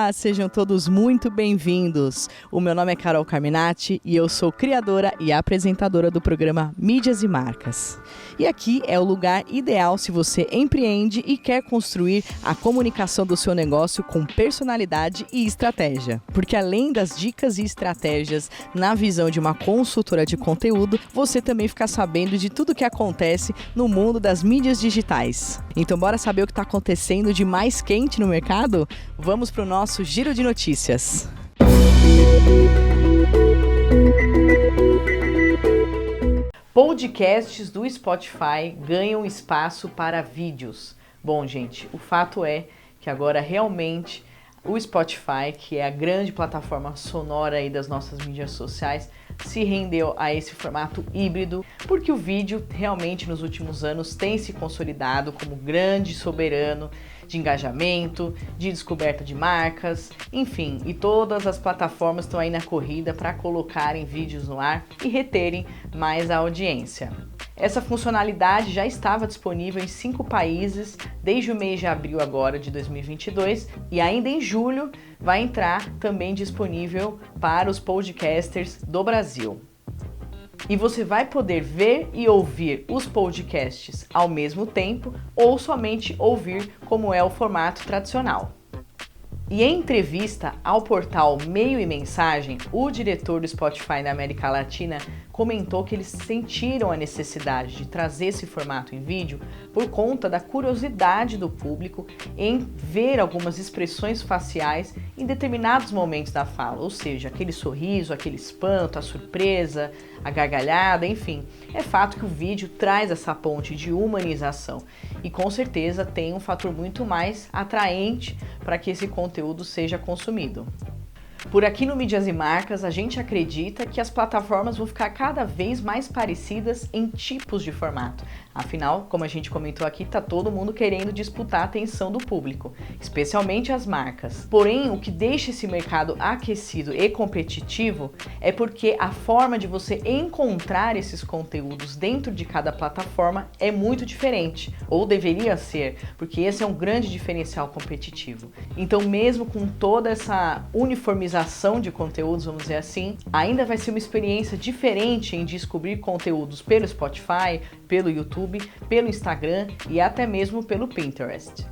Olá, sejam todos muito bem-vindos. O meu nome é Carol Carminati e eu sou criadora e apresentadora do programa Mídias e Marcas. E aqui é o lugar ideal se você empreende e quer construir a comunicação do seu negócio com personalidade e estratégia. Porque além das dicas e estratégias na visão de uma consultora de conteúdo, você também fica sabendo de tudo que acontece no mundo das mídias digitais. Então bora saber o que está acontecendo de mais quente no mercado? Vamos para o nosso Giro de Notícias. Podcasts do Spotify ganham espaço para vídeos. Bom, gente, o fato é que agora realmente o Spotify, que é a grande plataforma sonora aí das nossas mídias sociais, se rendeu a esse formato híbrido, porque o vídeo realmente nos últimos anos tem se consolidado como grande soberano de engajamento, de descoberta de marcas, enfim, e todas as plataformas estão aí na corrida para colocarem vídeos no ar e reterem mais a audiência. Essa funcionalidade já estava disponível em 5 países desde o mês de abril agora de 2022 e ainda em julho vai entrar também disponível para os podcasters do Brasil. E você vai poder ver e ouvir os podcasts ao mesmo tempo ou somente ouvir como é o formato tradicional. E em entrevista ao portal Meio e Mensagem, o diretor do Spotify na América Latina comentou que eles sentiram a necessidade de trazer esse formato em vídeo por conta da curiosidade do público em ver algumas expressões faciais em determinados momentos da fala, ou seja, aquele sorriso, aquele espanto, a surpresa, a gargalhada, enfim. É fato que o vídeo traz essa ponte de humanização e com certeza tem um fator muito mais atraente para que esse conteúdo seja consumido. Por aqui no Mídias e Marcas, a gente acredita que as plataformas vão ficar cada vez mais parecidas em tipos de formato. Afinal, como a gente comentou aqui, tá todo mundo querendo disputar a atenção do público, especialmente as marcas. Porém, o que deixa esse mercado aquecido e competitivo é porque a forma de você encontrar esses conteúdos dentro de cada plataforma é muito diferente, ou deveria ser, porque esse é um grande diferencial competitivo. Então, mesmo com toda essa uniformização de conteúdos, vamos dizer assim, ainda vai ser uma experiência diferente em descobrir conteúdos pelo Spotify, pelo YouTube, pelo Instagram e até mesmo pelo Pinterest.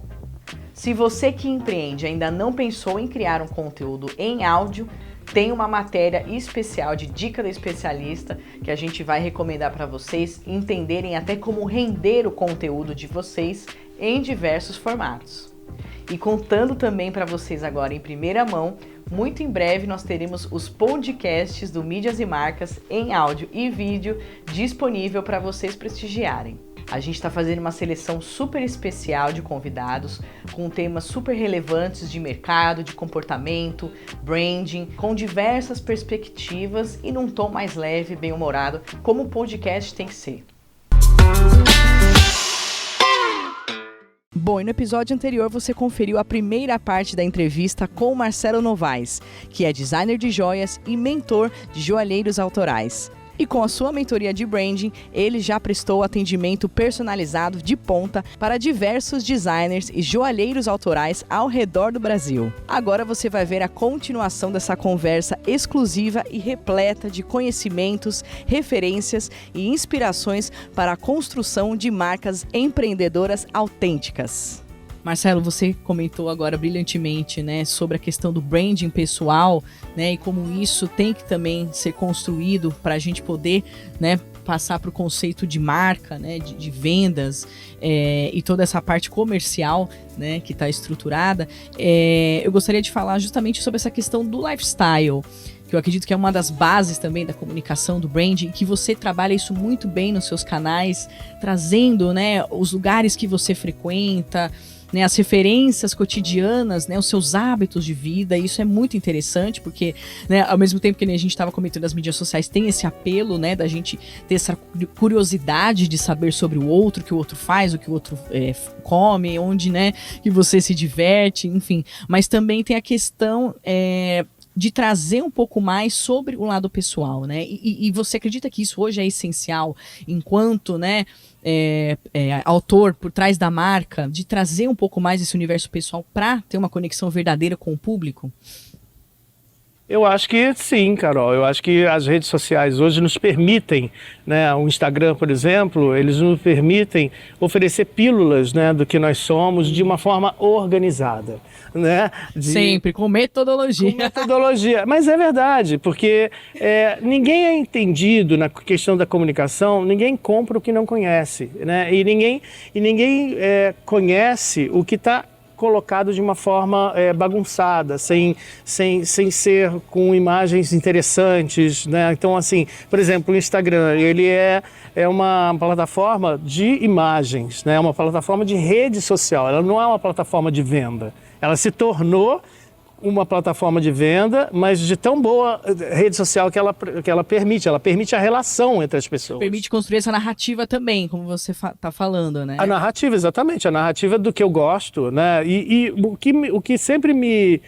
Se você que empreende ainda não pensou em criar um conteúdo em áudio, tem uma matéria especial de dica da especialista que a gente vai recomendar para vocês entenderem até como render o conteúdo de vocês em diversos formatos. E contando também para vocês agora em primeira mão, muito em breve nós teremos os podcasts do Mídias e Marcas em áudio e vídeo disponível para vocês prestigiarem. A gente está fazendo uma seleção super especial de convidados com temas super relevantes de mercado, de comportamento, branding, com diversas perspectivas e num tom mais leve, bem-humorado, como o podcast tem que ser. Bom, e no episódio anterior você conferiu a primeira parte da entrevista com o Marcelo Novaes, que é designer de joias e mentor de joalheiros autorais. E com a sua mentoria de branding, ele já prestou atendimento personalizado de ponta para diversos designers e joalheiros autorais ao redor do Brasil. Agora você vai ver a continuação dessa conversa exclusiva e repleta de conhecimentos, referências e inspirações para a construção de marcas empreendedoras autênticas. Marcelo, você comentou agora brilhantemente, né, sobre a questão do branding pessoal, né, e como isso tem que também ser construído para a gente poder, né, passar para o conceito de marca, né, de vendas e toda essa parte comercial, né, que está estruturada. Eu gostaria de falar justamente sobre essa questão do lifestyle, que eu acredito que é uma das bases também da comunicação, do branding, que você trabalha isso muito bem nos seus canais, trazendo, né, os lugares que você frequenta, né, as referências cotidianas, né, os seus hábitos de vida. Isso é muito interessante porque, né, ao mesmo tempo que a gente estava comentando, as mídias sociais tem esse apelo, né, da gente ter essa curiosidade de saber sobre o outro, o que o outro faz, o que o outro come, onde, né, que você se diverte, enfim. Mas também tem a questão de trazer um pouco mais sobre o lado pessoal, né? E você acredita que isso hoje é essencial enquanto, né, autor por trás da marca, de trazer um pouco mais esse universo pessoal para ter uma conexão verdadeira com o público? Eu acho que sim, Carol. Eu acho que as redes sociais hoje nos permitem, né? O Instagram, por exemplo, eles nos permitem oferecer pílulas, né, do que nós somos de uma forma organizada, né? Sempre, com metodologia. Com metodologia. Mas é verdade, porque ninguém é entendido na questão da comunicação, ninguém compra o que não conhece, né? E ninguém conhece o que está colocado de uma forma bagunçada, sem ser com imagens interessantes, né? Então, assim, por exemplo, o Instagram, ele é uma plataforma de imagens, né? É uma plataforma de rede social, ela não é uma plataforma de venda. Ela se tornou uma plataforma de venda, mas de tão boa rede social que ela permite a relação entre as pessoas. Permite construir essa narrativa também, como você está falando, né? A narrativa, exatamente, a narrativa do que eu gosto, né? E o que sempre me...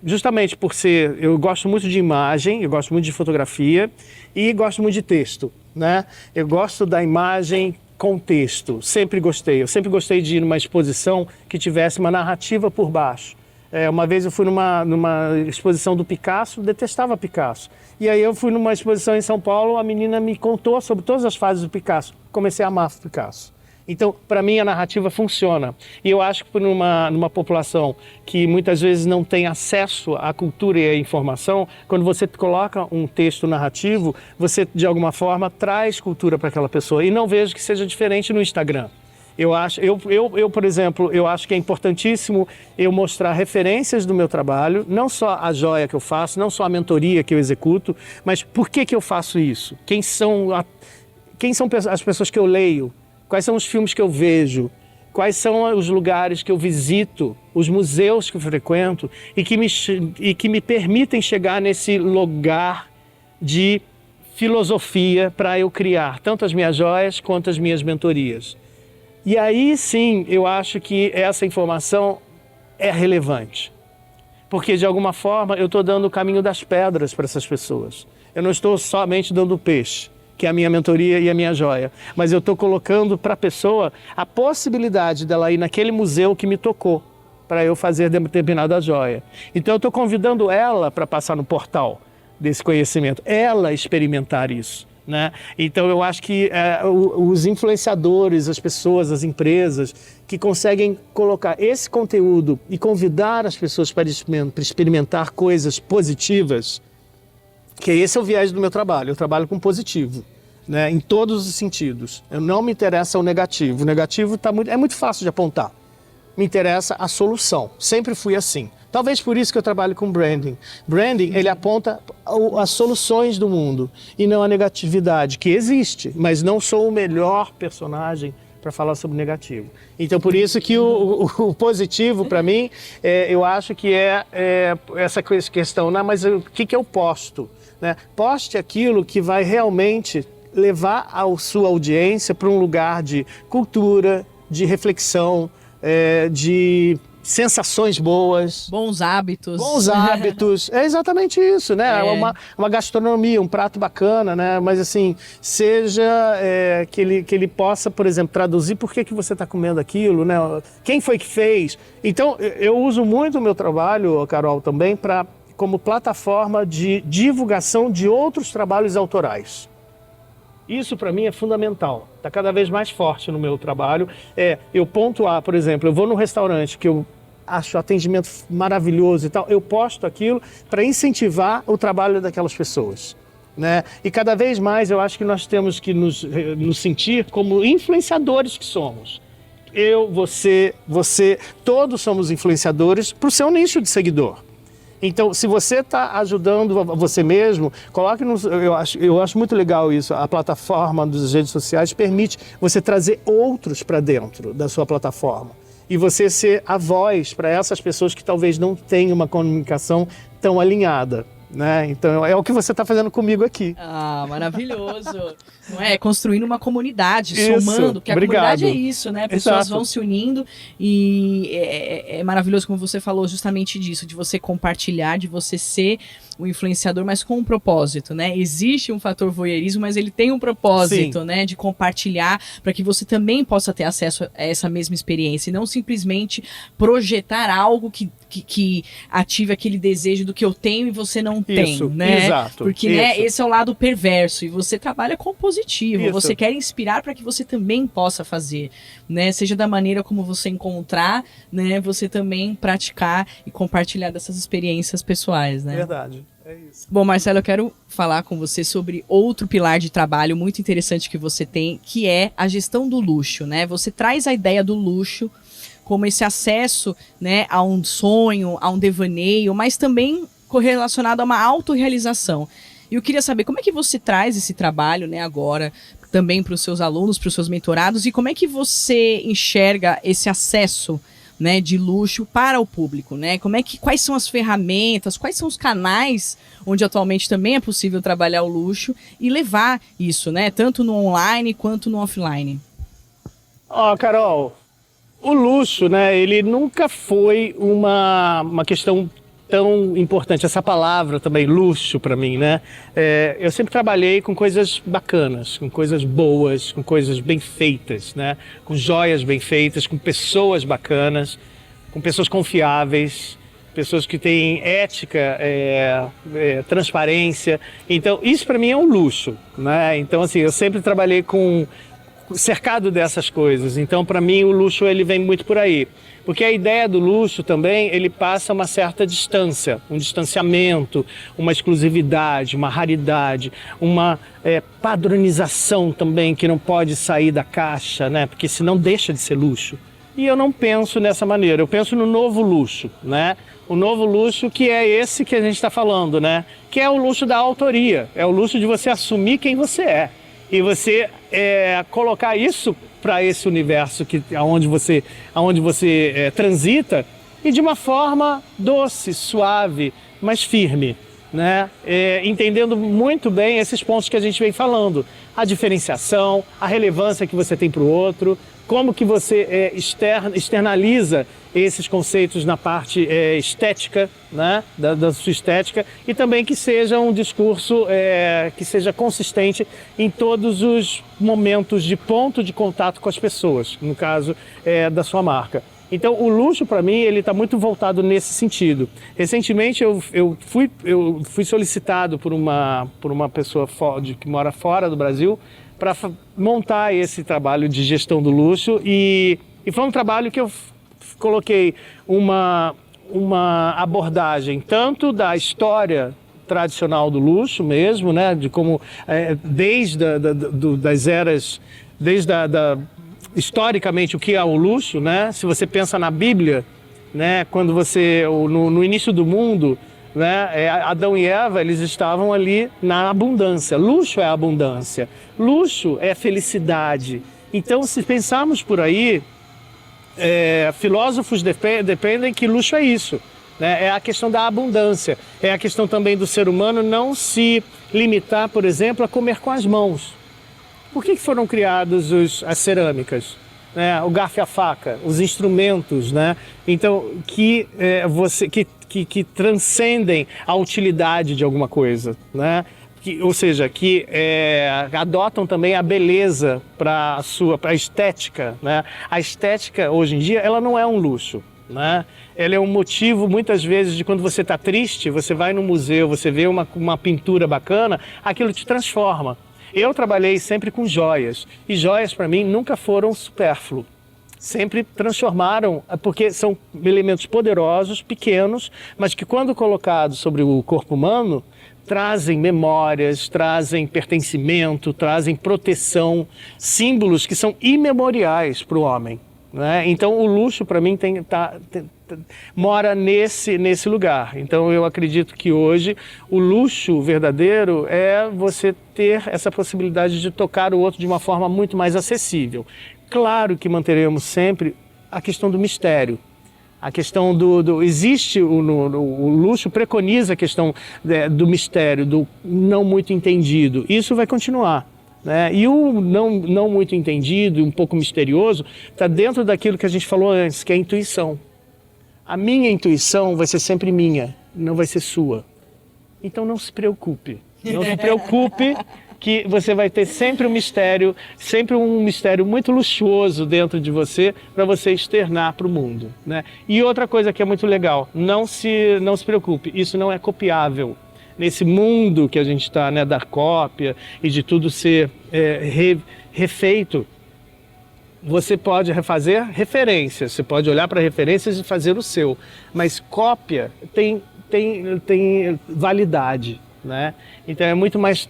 justamente por ser... Eu gosto muito de imagem, eu gosto muito de fotografia e gosto muito de texto, né? Eu gosto da imagem com texto, sempre gostei. Eu sempre gostei de ir numa exposição que tivesse uma narrativa por baixo. Uma vez eu fui numa exposição do Picasso, detestava Picasso. E aí eu fui numa exposição em São Paulo, a menina me contou sobre todas as fases do Picasso. Comecei a amar Picasso. Então, para mim, a narrativa funciona. E eu acho que numa população que muitas vezes não tem acesso à cultura e à informação, quando você coloca um texto narrativo, você, de alguma forma, traz cultura para aquela pessoa. E não vejo que seja diferente no Instagram. Eu, por exemplo, eu acho que é importantíssimo eu mostrar referências do meu trabalho, não só a joia que eu faço, não só a mentoria que eu executo, mas por que eu faço isso? Quem são as pessoas que eu leio? Quais são os filmes que eu vejo? Quais são os lugares que eu visito? Os museus que eu frequento? E que me permitem chegar nesse lugar de filosofia para eu criar tanto as minhas joias quanto as minhas mentorias. E aí sim, eu acho que essa informação é relevante. Porque de alguma forma eu estou dando o caminho das pedras para essas pessoas. Eu não estou somente dando peixe, que é a minha mentoria e a minha joia. Mas eu estou colocando para a pessoa a possibilidade dela ir naquele museu que me tocou, para eu fazer determinada joia. Então eu estou convidando ela para passar no portal desse conhecimento, ela experimentar isso. Né? Então eu acho que os influenciadores, as pessoas, as empresas que conseguem colocar esse conteúdo e convidar as pessoas para experimentar coisas positivas, que esse é o viés do meu trabalho, eu trabalho com positivo, né? Em todos os sentidos. Eu não me interessa o negativo é muito fácil de apontar. Me interessa a solução, sempre fui assim. Talvez por isso que eu trabalho com branding. Branding, ele aponta as soluções do mundo e não a negatividade, que existe, mas não sou o melhor personagem para falar sobre o negativo. Então, por isso que o positivo, para mim, eu acho que essa questão, né? Mas o que eu posto? Né? Poste aquilo que vai realmente levar a sua audiência para um lugar de cultura, de reflexão, de sensações boas. Bons hábitos. Bons hábitos. É exatamente isso, né? Uma gastronomia, um prato bacana, né? Mas assim, seja que ele possa, por exemplo, traduzir por que você está comendo aquilo, né? Quem foi que fez? Então, eu uso muito o meu trabalho, Carol, também como plataforma de divulgação de outros trabalhos autorais. Isso para mim é fundamental, está cada vez mais forte no meu trabalho. Eu pontuar, por exemplo, eu vou num restaurante que eu acho atendimento maravilhoso e tal, eu posto aquilo para incentivar o trabalho daquelas pessoas. Né? E cada vez mais eu acho que nós temos que nos sentir como influenciadores que somos. Eu, você, todos somos influenciadores para o seu nicho de seguidor. Então, se você está ajudando você mesmo, coloque eu acho muito legal isso. A plataforma das redes sociais permite você trazer outros para dentro da sua plataforma. E você ser a voz para essas pessoas que talvez não tenham uma comunicação tão alinhada. Né? Então é o que você está fazendo comigo aqui. Ah, maravilhoso. Não é? Construindo uma comunidade, isso, somando, porque a comunidade é isso, né? Pessoas Exato. vão se unindo e é maravilhoso como você falou justamente disso, de você compartilhar, de você ser o influenciador, mas com um propósito, né? Existe um fator voyeurismo, mas ele tem um propósito, Sim. né? De compartilhar para que você também possa ter acesso a essa mesma experiência e não simplesmente projetar algo que ative aquele desejo do que eu tenho e você não tem, Isso, né? exato, Porque, isso. né, esse é o lado perverso e você trabalha com o positivo, Isso. você quer inspirar para que você também possa fazer, né? Seja da maneira como você encontrar, né? Você também praticar e compartilhar dessas experiências pessoais, né? Verdade, é isso. Bom, Marcelo, eu quero falar com você sobre outro pilar de trabalho muito interessante que você tem, que é a gestão do luxo, né? Você traz a ideia do luxo como esse acesso, né, a um sonho, a um devaneio, mas também correlacionado a uma autorrealização. E eu queria saber como é que você traz esse trabalho, né, agora, também para os seus alunos, para os seus mentorados, e como é que você enxerga esse acesso, né, de luxo para o público, né? Quais são as ferramentas, quais são os canais onde atualmente também é possível trabalhar o luxo e levar isso, né, tanto no online quanto no offline? Carol, o luxo, né, ele nunca foi uma questão tão importante. Essa palavra também, luxo, para mim, né? Eu sempre trabalhei com coisas bacanas, com coisas boas, com coisas bem feitas, né? Com joias bem feitas, com pessoas bacanas, com pessoas confiáveis, pessoas que têm ética, transparência. Então, isso para mim é um luxo, né? Então, assim, eu sempre trabalhei cercado dessas coisas. Então, para mim, o luxo ele vem muito por aí. Porque a ideia do luxo também, ele passa uma certa distância, um distanciamento, uma exclusividade, uma raridade, uma padronização também que não pode sair da caixa, né? Porque senão deixa de ser luxo. E eu não penso dessa maneira, eu penso no novo luxo, né? O novo luxo que é esse que a gente está falando, né? Que é o luxo da autoria, é o luxo de você assumir quem você é. E você colocar isso para esse universo aonde você transita e de uma forma doce, suave, mas firme, né? Entendendo muito bem esses pontos que a gente vem falando. A diferenciação, a relevância que você tem para o outro, como que você externaliza esses conceitos na parte estética, né, da sua estética, e também que seja um discurso que seja consistente em todos os momentos de ponto de contato com as pessoas, no caso da sua marca. Então, o luxo, para mim, ele está muito voltado nesse sentido. Recentemente, eu fui solicitado por uma pessoa que mora fora do Brasil para montar esse trabalho de gestão do luxo e foi um trabalho que eu coloquei uma abordagem tanto da história tradicional do luxo mesmo, né, de como desde das eras, historicamente o que é o luxo, né? Se você pensa na Bíblia, né, quando no início do mundo, né, Adão e Eva, eles estavam ali na abundância. Luxo é abundância, luxo é felicidade. Então, se pensarmos por aí, filósofos defendem que luxo é isso, né? É a questão da abundância, é a questão também do ser humano não se limitar, por exemplo, a comer com as mãos. Por que foram criadas as cerâmicas? O garfo e a faca, os instrumentos, né? Então, que transcendem a utilidade de alguma coisa, né? Ou seja, que adotam também a beleza para a estética, né? A estética, hoje em dia, ela não é um luxo, né? Ela é um motivo, muitas vezes, de quando você está triste, você vai no museu, você vê uma pintura bacana, aquilo te transforma. Eu trabalhei sempre com joias, e joias para mim nunca foram supérfluo. Sempre transformaram, porque são elementos poderosos, pequenos, mas que quando colocados sobre o corpo humano, trazem memórias, trazem pertencimento, trazem proteção, símbolos que são imemoriais para o homem, né? Então o luxo para mim mora nesse lugar. Então eu acredito que hoje o luxo verdadeiro é você ter essa possibilidade de tocar o outro de uma forma muito mais acessível. Claro que manteremos sempre a questão do mistério. A questão existe o luxo preconiza a questão do mistério, do não muito entendido. Isso vai continuar, né? E o não muito entendido, um pouco misterioso, está dentro daquilo que a gente falou antes, que é a intuição. A minha intuição vai ser sempre minha, não vai ser sua. Então não se preocupe. Não se preocupe que você vai ter sempre um mistério muito luxuoso dentro de você para você externar para o mundo, né? E outra coisa que é muito legal, não se preocupe, isso não é copiável. Nesse mundo que a gente está, né, da cópia e de tudo ser refeito, você pode refazer referências, você pode olhar para referências e fazer o seu, mas cópia tem validade, né? Então é muito mais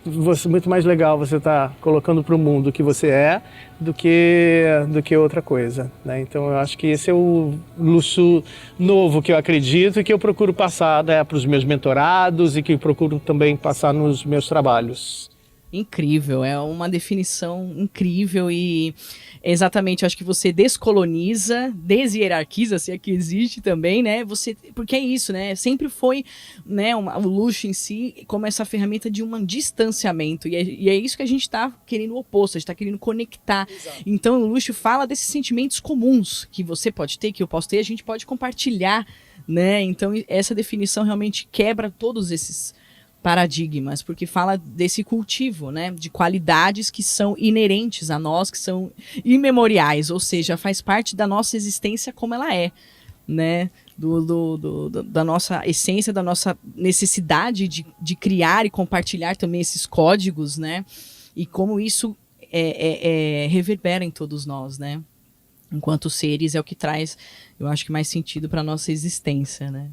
legal você estar colocando para o mundo o que você é do que outra coisa, né? Então eu acho que esse é o luxo novo que eu acredito e que eu procuro passar, né, para os meus mentorados e que eu procuro também passar nos meus trabalhos. Incrível, é uma definição incrível e exatamente, eu acho que você descoloniza, deshierarquiza, se é que existe também, né? Porque é isso, né? Sempre foi, né, o luxo em si como essa ferramenta de um distanciamento e é isso que a gente está querendo o oposto, a gente está querendo conectar. Exato. Então o luxo fala desses sentimentos comuns que você pode ter, que eu posso ter, a gente pode compartilhar, né? Então essa definição realmente quebra todos esses paradigmas, porque fala desse cultivo, né, de qualidades que são inerentes a nós, que são imemoriais, ou seja, faz parte da nossa existência como ela é, né, da nossa essência, da nossa necessidade de criar e compartilhar também esses códigos, né, e como isso reverbera em todos nós, né, enquanto seres é o que traz, eu acho que mais sentido para nossa existência, né.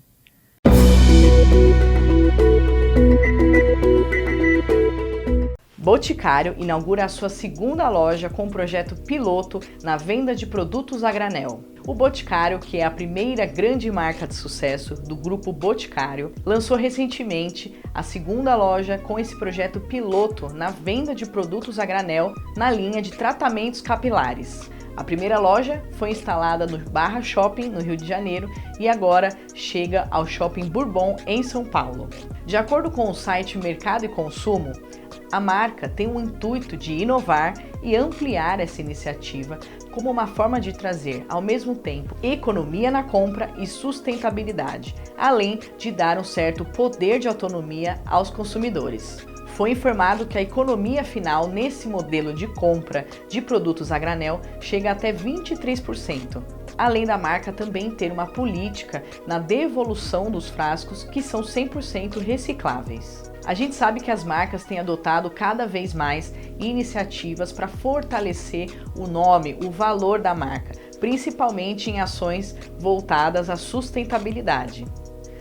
Boticário inaugura a sua segunda loja com um projeto piloto na venda de produtos a granel. O Boticário, que é a primeira grande marca de sucesso do grupo Boticário, lançou recentemente a segunda loja com esse projeto piloto na venda de produtos a granel na linha de tratamentos capilares. A primeira loja foi instalada no Barra Shopping, no Rio de Janeiro, e agora chega ao Shopping Bourbon, em São Paulo. De acordo com o site Mercado e Consumo, a marca tem o intuito de inovar e ampliar essa iniciativa como uma forma de trazer, ao mesmo tempo, economia na compra e sustentabilidade, além de dar um certo poder de autonomia aos consumidores. Foi informado que a economia final nesse modelo de compra de produtos a granel chega até 23%, além da marca também ter uma política na devolução dos frascos que são 100% recicláveis. A gente sabe que as marcas têm adotado cada vez mais iniciativas para fortalecer o nome, o valor da marca, principalmente em ações voltadas à sustentabilidade.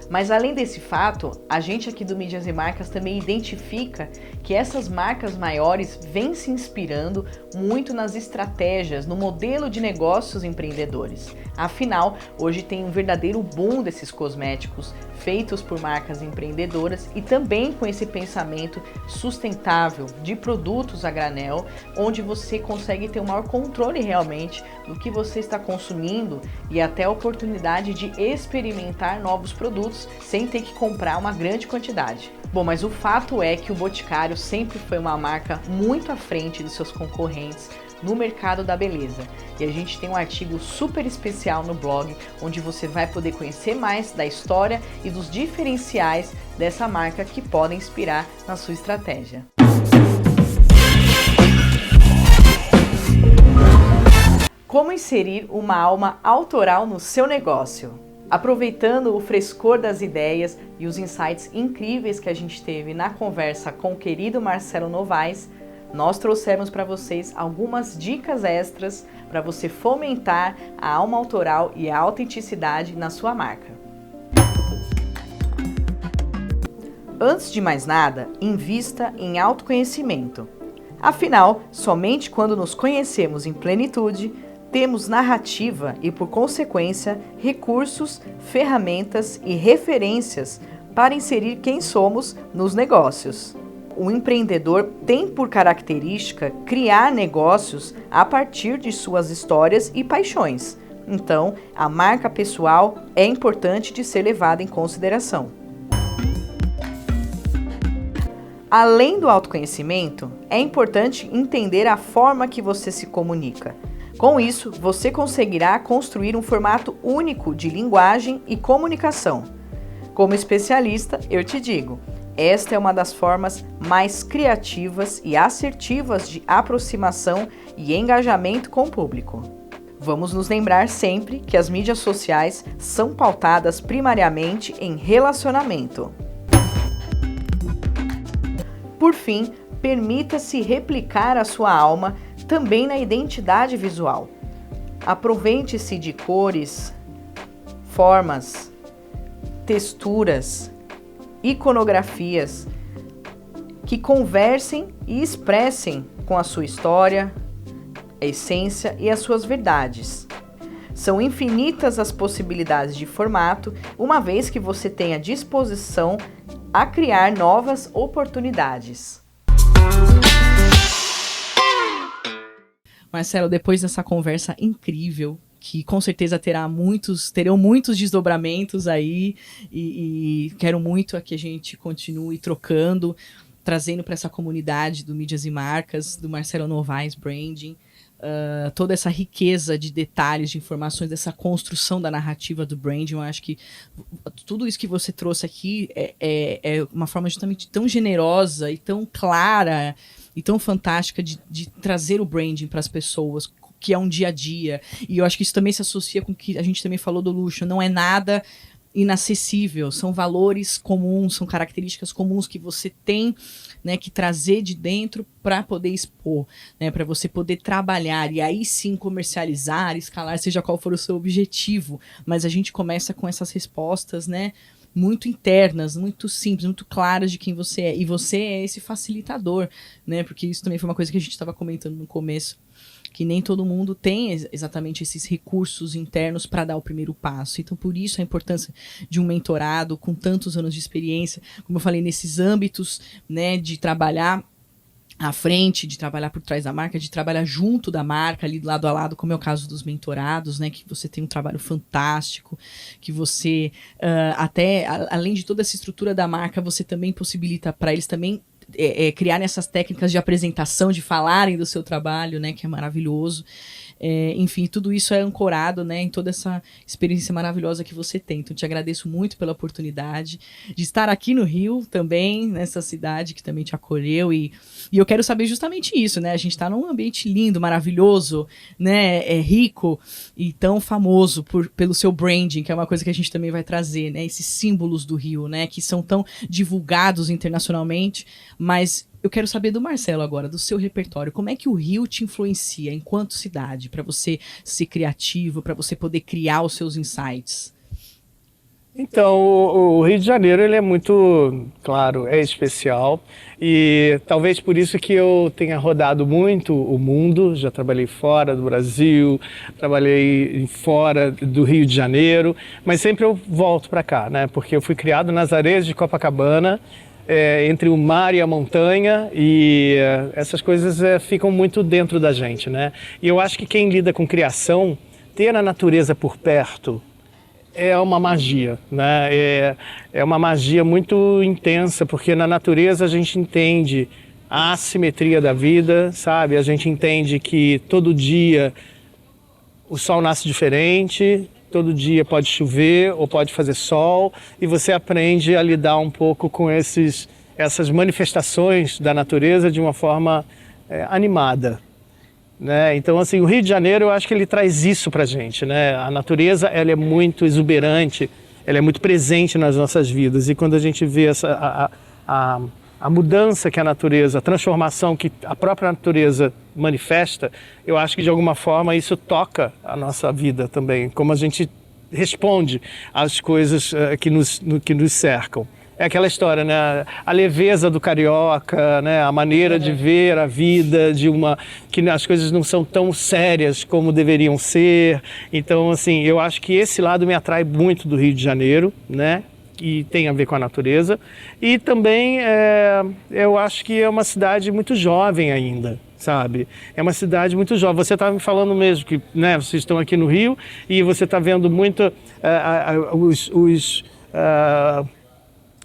Mas além desse fato, a gente aqui do Mídias e Marcas também identifica que essas marcas maiores vêm se inspirando muito nas estratégias, no modelo de negócios empreendedores. Afinal, hoje tem um verdadeiro boom desses cosméticos feitos por marcas empreendedoras e também com esse pensamento sustentável de produtos a granel, onde você consegue ter um maior controle realmente do que você está consumindo e até a oportunidade de experimentar novos produtos sem ter que comprar uma grande quantidade. Bom, mas o fato é que o Boticário sempre foi uma marca muito à frente de seus concorrentes no mercado da beleza. E a gente tem um artigo super especial no blog, onde você vai poder conhecer mais da história e dos diferenciais dessa marca que podem inspirar na sua estratégia. Como inserir uma alma autoral no seu negócio? Aproveitando o frescor das ideias e os insights incríveis que a gente teve na conversa com o querido Marcelo Novaes, nós trouxemos para vocês algumas dicas extras para você fomentar a alma autoral e a autenticidade na sua marca. Antes de mais nada, invista em autoconhecimento. Afinal, somente quando nos conhecemos em plenitude, temos narrativa e, por consequência, recursos, ferramentas e referências para inserir quem somos nos negócios. O empreendedor tem por característica criar negócios a partir de suas histórias e paixões. Então, a marca pessoal é importante de ser levada em consideração. Além do autoconhecimento, é importante entender a forma que você se comunica. Com isso, você conseguirá construir um formato único de linguagem e comunicação. Como especialista, eu te digo, esta é uma das formas mais criativas e assertivas de aproximação e engajamento com o público. Vamos nos lembrar sempre que as mídias sociais são pautadas primariamente em relacionamento. Por fim, permita-se replicar a sua alma também na identidade visual. Aproveite-se de cores, formas, texturas, iconografias que conversem e expressem com a sua história, a essência e as suas verdades. São infinitas as possibilidades de formato, uma vez que você tenha disposição a criar novas oportunidades. Marcelo, depois dessa conversa incrível, que com certeza terão muitos desdobramentos aí, e quero muito que a gente continue trocando, trazendo para essa comunidade do Mídias e Marcas, do Marcelo Novaes Branding, toda essa riqueza de detalhes, de informações, dessa construção da narrativa do branding. Eu acho que tudo isso que você trouxe aqui é uma forma justamente tão generosa e tão clara e tão fantástica de trazer o branding para as pessoas, que é um dia a dia. E eu acho que isso também se associa com o que a gente também falou do luxo. Não é nada inacessível, são valores comuns, são características comuns que você tem, né, que trazer de dentro para poder expor, né, para você poder trabalhar e aí sim comercializar, escalar, seja qual for o seu objetivo. Mas a gente começa com essas respostas, né, muito internas, muito simples, muito claras de quem você é. E você é esse facilitador, né, porque isso também foi uma coisa que a gente estava comentando no começo, que nem todo mundo tem exatamente esses recursos internos para dar o primeiro passo. Então, por isso a importância de um mentorado com tantos anos de experiência, como eu falei, nesses âmbitos, né, de trabalhar à frente, de trabalhar por trás da marca, de trabalhar junto da marca, ali lado a lado, como é o caso dos mentorados, né, que você tem um trabalho fantástico, que você, até, além de toda essa estrutura da marca, você também possibilita para eles também criarem essas técnicas de apresentação, de falarem do seu trabalho, né, que é maravilhoso. Enfim, tudo isso é ancorado, né, em toda essa experiência maravilhosa que você tem. Então, te agradeço muito pela oportunidade de estar aqui no Rio também, nessa cidade que também te acolheu. E eu quero saber justamente isso, né? A gente está num ambiente lindo, maravilhoso, né, rico e tão famoso pelo seu branding, que é uma coisa que a gente também vai trazer, né? Esses símbolos do Rio, né, que são tão divulgados internacionalmente, mas eu quero saber do Marcelo agora, do seu repertório. Como é que o Rio te influencia enquanto cidade, para você ser criativo, para você poder criar os seus insights? Então, o Rio de Janeiro, ele é muito, claro, é especial, e talvez por isso que eu tenha rodado muito o mundo. Já trabalhei fora do Brasil, trabalhei fora do Rio de Janeiro, mas sempre eu volto para cá, né? Porque eu fui criado nas areias de Copacabana, entre o mar e a montanha, e essas coisas ficam muito dentro da gente, né? E eu acho que quem lida com criação, ter a natureza por perto, é uma magia, né? É uma magia muito intensa, porque na natureza a gente entende a assimetria da vida, sabe? A gente entende que todo dia o sol nasce diferente, todo dia pode chover ou pode fazer sol, e você aprende a lidar um pouco com essas manifestações da natureza de uma forma animada, né? Então, assim, o Rio de Janeiro, eu acho que ele traz isso pra gente, né? A natureza, ela é muito exuberante, ela é muito presente nas nossas vidas, e quando a gente vê a mudança que a natureza, a transformação que a própria natureza manifesta, eu acho que de alguma forma isso toca a nossa vida também, como a gente responde às coisas que nos cercam. É aquela história, né? A leveza do carioca, né? A maneira de ver a vida, que as coisas não são tão sérias como deveriam ser. Então, assim, eu acho que esse lado me atrai muito do Rio de Janeiro, né? Que tem a ver com a natureza. E também eu acho que é uma cidade muito jovem ainda, sabe? É uma cidade muito jovem. Você estava me falando mesmo que, né, vocês estão aqui no Rio e você está vendo muito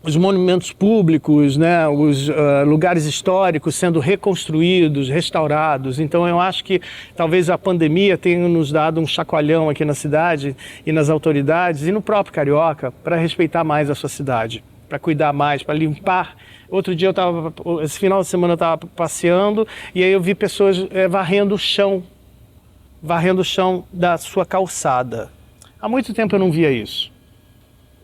os monumentos públicos, né, os lugares históricos sendo reconstruídos, restaurados. Então eu acho que talvez a pandemia tenha nos dado um chacoalhão aqui na cidade e nas autoridades e no próprio carioca para respeitar mais a sua cidade, para cuidar mais, para limpar. Outro dia esse final de semana eu estava passeando e aí eu vi pessoas varrendo o chão da sua calçada. Há muito tempo eu não via isso.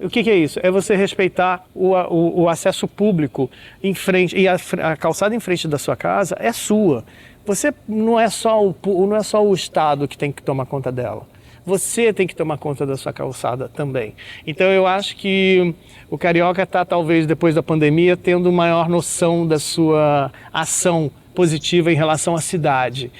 O que é isso? É você respeitar o acesso público em frente, e a calçada em frente da sua casa é sua. Você não é só o Estado que tem que tomar conta dela. Você tem que tomar conta da sua calçada também. Então eu acho que o carioca está, talvez, depois da pandemia, tendo maior noção da sua ação positiva em relação à cidade,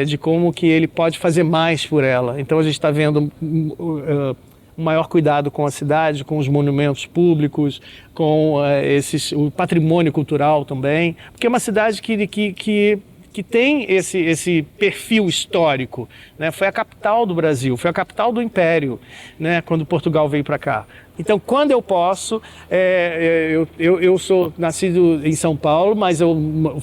de como que ele pode fazer mais por ela. Então a gente está vendo um maior cuidado com a cidade, com os monumentos públicos, com o patrimônio cultural também, porque é uma cidade que tem esse perfil histórico, né? Foi a capital do Brasil, foi a capital do Império, né? Quando Portugal veio para cá. Então, quando eu posso, eu sou nascido em São Paulo, mas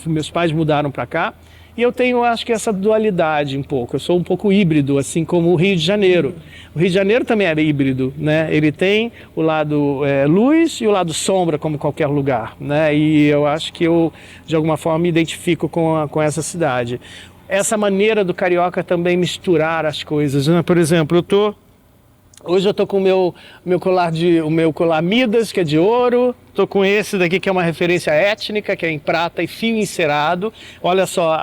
meus pais mudaram para cá, e eu tenho, acho que, essa dualidade um pouco. Eu sou um pouco híbrido, assim como o Rio de Janeiro. O Rio de Janeiro também era híbrido, né? Ele tem o lado luz e o lado sombra, como qualquer lugar, né? E eu acho que eu, de alguma forma, me identifico com essa cidade. Essa maneira do carioca também misturar as coisas, né? Por exemplo, hoje eu estou com o meu colar Midas, que é de ouro. Estou com esse daqui, que é uma referência étnica, que é em prata e fio encerado. Olha só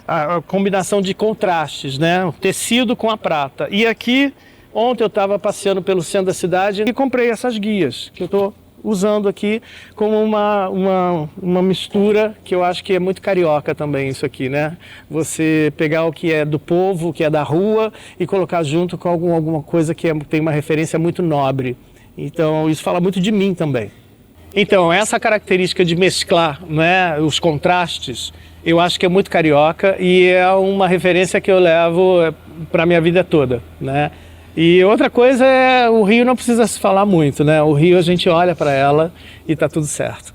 a combinação de contrastes, né? O tecido com a prata. E aqui, ontem eu estava passeando pelo centro da cidade e comprei essas guias, que eu estou usando aqui como uma mistura que eu acho que é muito carioca também, isso aqui, né? Você pegar o que é do povo, o que é da rua e colocar junto com alguma coisa que tem uma referência muito nobre. Então isso fala muito de mim também. Então essa característica de mesclar, né, os contrastes, eu acho que é muito carioca e é uma referência que eu levo para a minha vida toda, né? E outra coisa é, o Rio não precisa se falar muito, né? O Rio a gente olha para ela e tá tudo certo.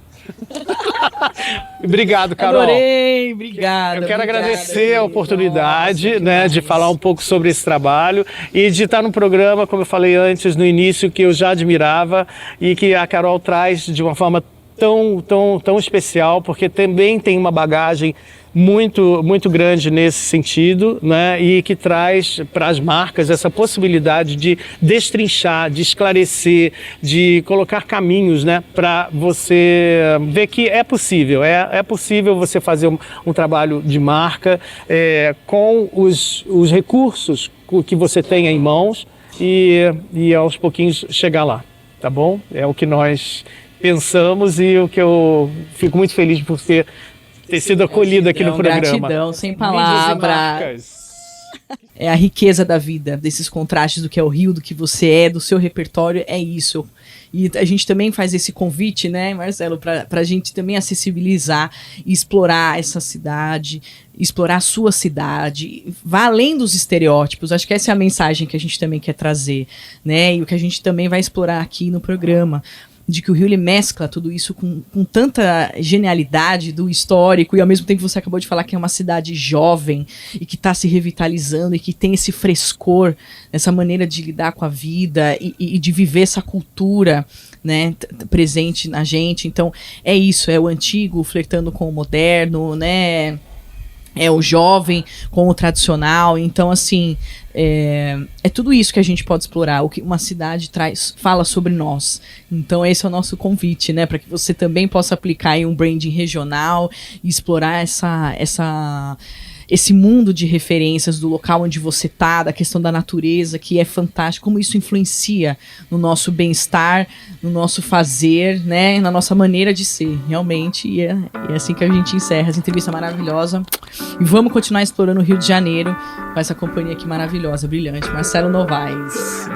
Obrigado, Carol. Adorei, obrigada. Eu quero agradecer a oportunidade, né, de falar um pouco sobre esse trabalho e de estar num programa, como eu falei antes, no início, que eu já admirava e que a Carol traz de uma forma tão especial, porque também tem uma bagagem muito grande nesse sentido, né? E que traz para as marcas essa possibilidade de destrinchar, de esclarecer, de colocar caminhos, né? Para você ver que é possível, é possível você fazer um trabalho de marca com os recursos que você tem em mãos e aos pouquinhos chegar lá, tá bom? É o que nós pensamos e o que eu fico muito feliz por ter sido acolhido aqui no programa. Gratidão, sem palavras. É a riqueza da vida, desses contrastes do que é o Rio, do que você é, do seu repertório, é isso. E a gente também faz esse convite, né, Marcelo, para a gente também acessibilizar e explorar essa cidade, explorar a sua cidade, vá além dos estereótipos. Acho que essa é a mensagem que a gente também quer trazer, né, e o que a gente também vai explorar aqui no programa, de que o Rio ele mescla tudo isso com tanta genialidade do histórico e ao mesmo tempo você acabou de falar que é uma cidade jovem e que está se revitalizando e que tem esse frescor, essa maneira de lidar com a vida e de viver essa cultura, né, presente na gente. Então é isso, é o antigo flertando com o moderno, né, é o jovem com o tradicional. Então assim, é tudo isso que a gente pode explorar, o que uma cidade fala sobre nós. Então esse é o nosso convite, né, para que você também possa aplicar em um branding regional e explorar esse mundo de referências do local onde você tá, da questão da natureza, que é fantástico, como isso influencia no nosso bem-estar, no nosso fazer, né, na nossa maneira de ser, realmente, e é assim que a gente encerra essa entrevista maravilhosa, e vamos continuar explorando o Rio de Janeiro, com essa companhia aqui maravilhosa, brilhante, Marcelo Novaes.